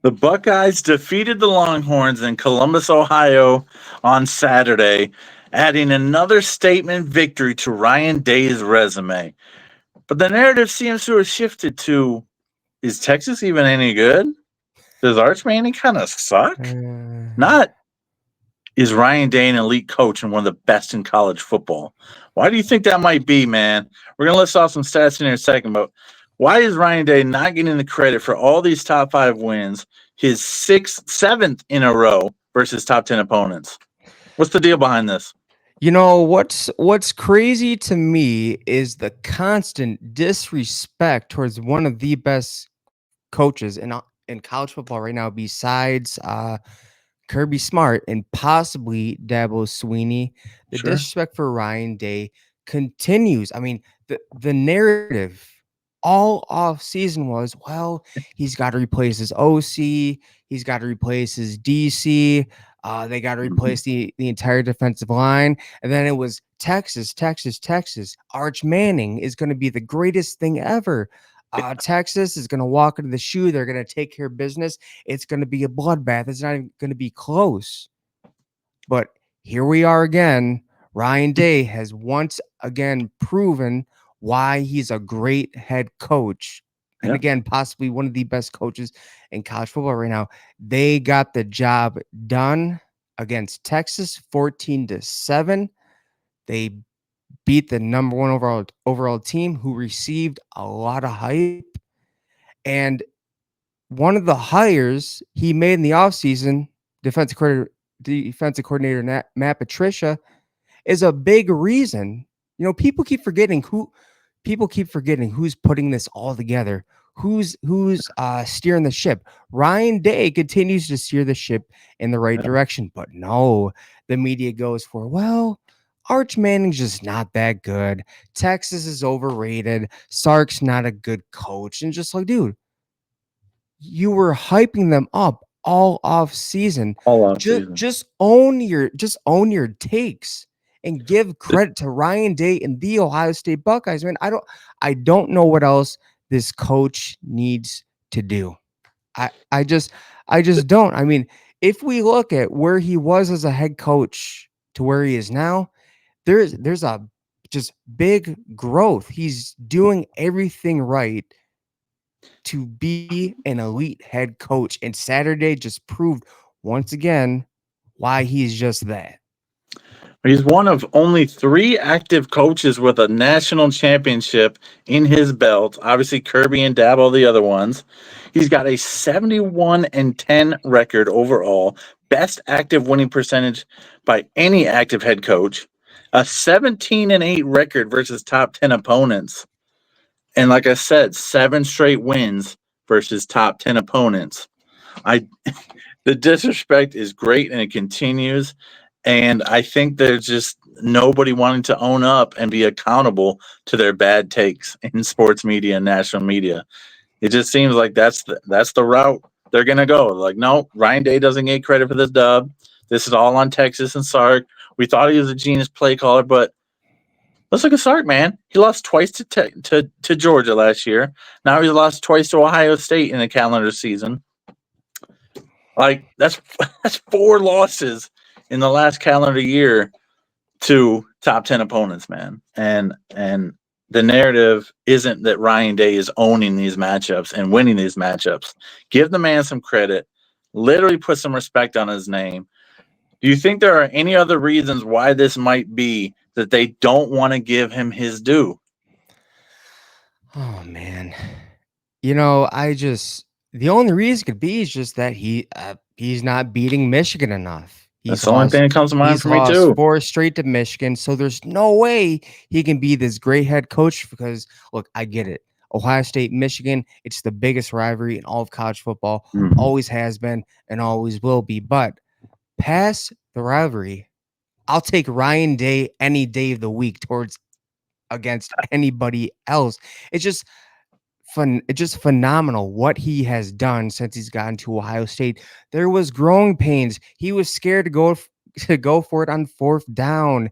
The Buckeyes defeated the Longhorns in Columbus, Ohio on Saturday, adding another statement victory to Ryan Day's resume. But the narrative seems to have shifted to, is Texas even any good? Does Arch Manning kind of suck? Uh, Not, is Ryan Day an elite coach and one of the best in college football? Why do you think that might be, man? We're going to list off some stats in here in a second, but why is Ryan Day not getting the credit for all these top five wins, his seventh in a row versus top 10 opponents? What's the deal behind this? what's crazy to me is the constant disrespect towards one of the best coaches in college football right now, besides Kirby Smart and possibly Dabo Sweeney. The Sure. disrespect for Ryan Day continues. I mean, the narrative all off season was, well, he's got to replace his OC, he's got to replace his DC, they got to Mhm. replace the entire defensive line, and then it was Texas, Texas, Texas. Arch Manning is going to be the greatest thing ever. Texas is going to walk into the shoe. They're going to take care of business. It's going to be a bloodbath. It's not even going to be close. But here we are again. Ryan Day has once again proven why he's a great head coach. And Yeah. again, possibly one of the best coaches in college football right now. They got the job done against Texas 14-7. They beat the number one overall team who received a lot of hype. And one of the hires he made in the offseason, defensive coordinator Matt Patricia, is a big reason. People keep forgetting who's putting this all together. Who's steering the ship? Ryan Day continues to steer the ship in the right Yeah. direction, but no, the media goes for, well, Arch Manning's just not that good. Texas is overrated. Sark's not a good coach, and just like, dude, you were hyping them up all off season. All off Just season. just own your takes and give credit to Ryan Day and the Ohio State Buckeyes. Man, I don't know what else this coach needs to do. I I just I just don't. I mean, if we look at where he was as a head coach to where he is now, there's a just big growth. He's doing everything right to be an elite head coach. And Saturday just proved once again why he's just that. He's one of only three active coaches with a national championship in his belt. Obviously, Kirby and Dabo, the other ones. He's got a 71-10 record overall, best active winning percentage by any active head coach, a 17-8 record versus top 10 opponents. And like I said, seven straight wins versus top 10 opponents. I The disrespect is great and it continues. And I think there's just nobody wanting to own up and be accountable to their bad takes in sports media and national media. It just seems like that's the route they're gonna go. Like, no, Ryan Day doesn't get credit for this dub. This is all on Texas and Sark. We thought he was a genius play caller, but let's look at Sark, man. He lost twice to Georgia last year. Now he's lost twice to Ohio State in a calendar season. Like that's four losses in the last calendar year to top 10 opponents, man. And the narrative isn't that Ryan Day is owning these matchups and winning these matchups. Give the man some credit. Literally put some respect on his name. Do you think there are any other reasons why this might be that they don't want to give him his due? Oh man. The only reason could be is just that he's not beating Michigan enough. That's the only thing that comes to mind He's for me lost too. four straight to Michigan, so there's no way he can be this great head coach because look, I get it. Ohio State, Michigan, it's the biggest rivalry in all of college football, Mhm. always has been and always will be. But past the rivalry, I'll take Ryan Day any day of the week towards against anybody else. It's just it's just phenomenal what he has done since he's gotten to Ohio State. There was growing pains. He was scared to go to go for it on fourth down.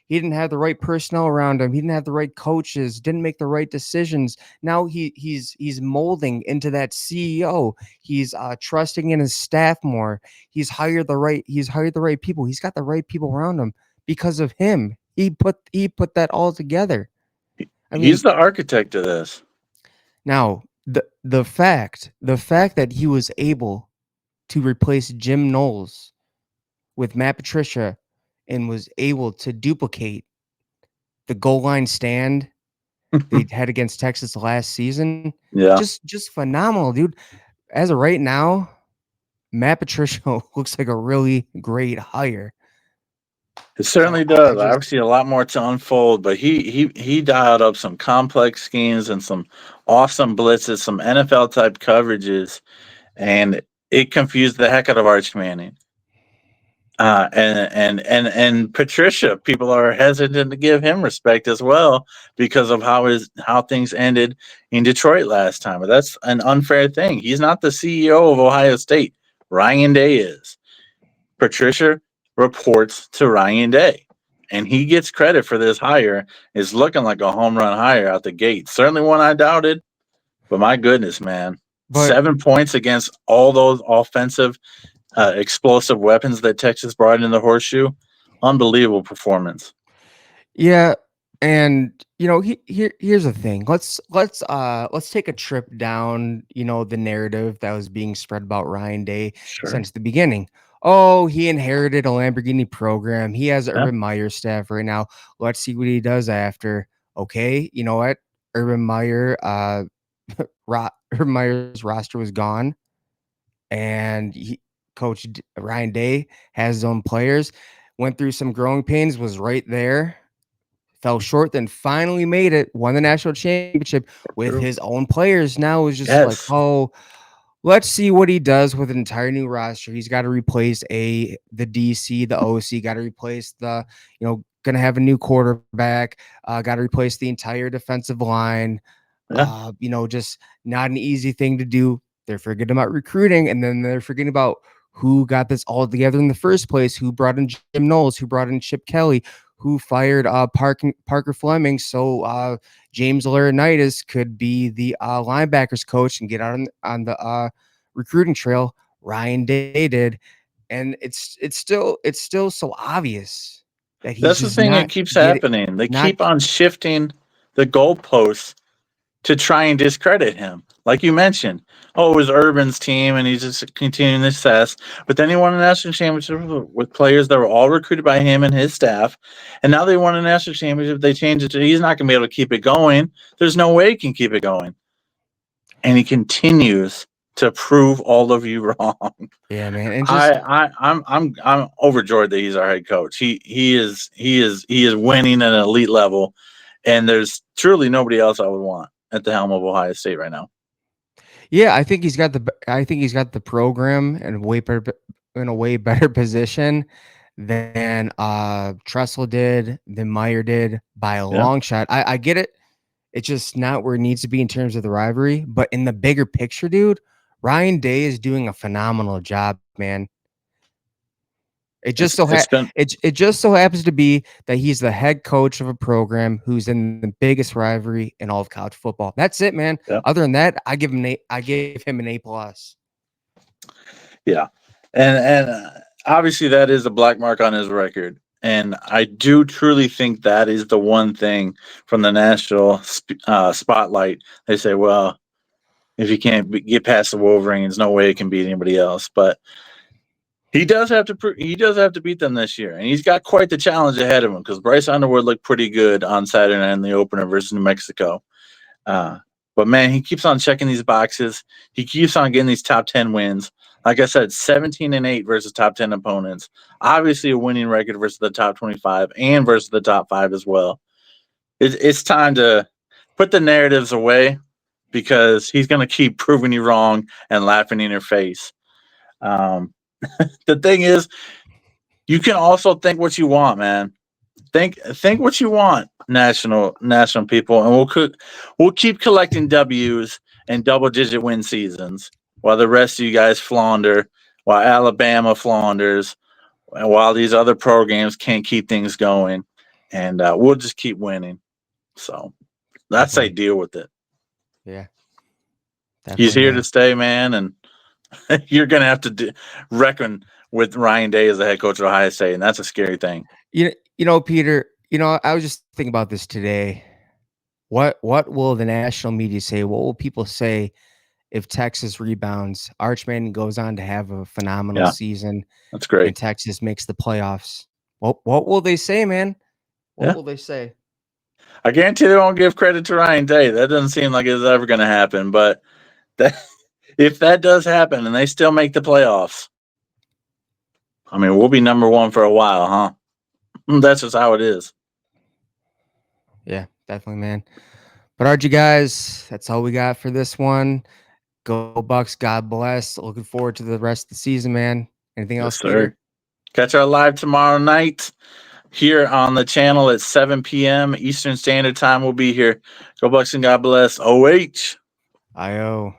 He didn't have the right personnel around him. He didn't have the right coaches. Didn't make the right decisions. Now he's molding into that CEO. He's trusting in his staff more. He's hired the right people. He's got the right people around him because of him. He put that all together. I mean, He's the architect of this. now the fact that he was able to replace Jim Knowles with Matt Patricia and was able to duplicate the goal line stand they had against Texas last season, Yeah, just phenomenal, dude. As of right now, Matt Patricia looks like a really great hire. it So certainly I does. just Obviously, a lot more to unfold, but he dialed up some complex schemes and some awesome blitzes, some NFL type coverages, and it confused the heck out of Arch Manning. And Patricia, people are hesitant to give him respect as well because of how things ended in Detroit last time. But that's an unfair thing. He's not the CEO of Ohio State. Ryan Day is. Patricia reports to Ryan Day, and he gets credit for this hire. It's looking like a home run hire out the gate. Certainly one I doubted, but my goodness, man. but 7 points against all those offensive explosive weapons that Texas brought in the horseshoe. Unbelievable performance. yeah, and here's the thing. Let's take a trip down, the narrative that was being spread about Ryan Day Sure. since the beginning. Oh, he inherited a Lamborghini program. He has Yeah. Urban Meyer staff right now. Let's see what he does after. Okay, you know what? Urban Meyer, Urban Meyer's roster was gone, and Ryan Day has his own players. Went through some growing pains, was right there, fell short, then finally made it, won the national championship with True. his own players. Now is just like, Yes. oh, let's see what he does with an entire new roster. He's got to replace the DC, the OC, got to replace gonna have a new quarterback, got to replace the entire defensive line. Yeah. Just not an easy thing to do. They're forgetting about recruiting, and then they're forgetting about who got this all together in the first place, who brought in Jim Knowles, who brought in Chip Kelly, who fired Parker Fleming so James Laurinaitis could be the linebackers coach and get out on the recruiting trail. Ryan Day did, and it's still so obvious that he's That's the just thing that not keeps getting happening. They not keep on shifting the goalposts to try and discredit him. Like you mentioned, oh, it was Urban's team and he's just continuing to success. But then he won a national championship with players that were all recruited by him and his staff. And now they won a national championship. They changed it to he's not going to be able to keep it going. There's no way he can keep it going. And he continues to prove all of you wrong. yeah, man, and just I'm overjoyed that he's our head coach. He is winning at an elite level, and there's truly nobody else I would want at the helm of Ohio State right now. yeah, I think he's got the program in a way better position than Tressel did, than Meyer did by a Yeah, long shot. I get it. It's just not where it needs to be in terms of the rivalry. But in the bigger picture, dude, Ryan Day is doing a phenomenal job, man. It just so it's been it just so happens to be that he's the head coach of a program who's in the biggest rivalry in all of college football. That's it, man. yeah, Other than that, I gave him an A plus. yeah, and obviously that is a black mark on his record. And I do truly think that is the one thing from the national spotlight. They say, well, if you can't get past the Wolverines, no way it can beat anybody else. But he does have to beat them this year, and he's got quite the challenge ahead of him because Bryce Underwood looked pretty good on Saturday night in the opener versus New Mexico. Uh, but man, he keeps on checking these boxes. He keeps on getting these top 10 wins. Like I said, 17-8 versus top 10 opponents. Obviously, a winning record versus the top 25 and versus the top 5 as well. It's time to put the narratives away because he's going to keep proving you wrong and laughing in your face. Um, the thing is, you can also think what you want, man. Think what you want, national people, and we'll keep collecting W's and double digit win seasons while the rest of you guys flounder, while Alabama flounders, and while these other programs can't keep things going. and we'll just keep winning. So that's how you deal with it. Yeah. He's Definitely, here man. to stay, man, and you're going to have to reckon with Ryan Day as the head coach of Ohio State, and that's a scary thing. You know, Peter, I was just thinking about this today. What will the national media say? What will people say if Texas rebounds? Arch Manning goes on to have a phenomenal Yeah, season that's great. and Texas makes the playoffs. What will they say, man? What Yeah. will they say? I guarantee they won't give credit to Ryan Day. That doesn't seem like it's ever going to happen. But that, if that does happen and they still make the playoffs, I mean, we'll be number one for a while, huh? That's just how it is. Yeah, definitely, man. But Archie, guys, that's all we got for this one. Go Bucks. God bless. Looking forward to the rest of the season, man. Anything Yes, else, sir. Peter? Catch our live tomorrow night here on the channel at 7 p.m. Eastern Standard Time. We'll be here. Go Bucks and God bless. OH. IO.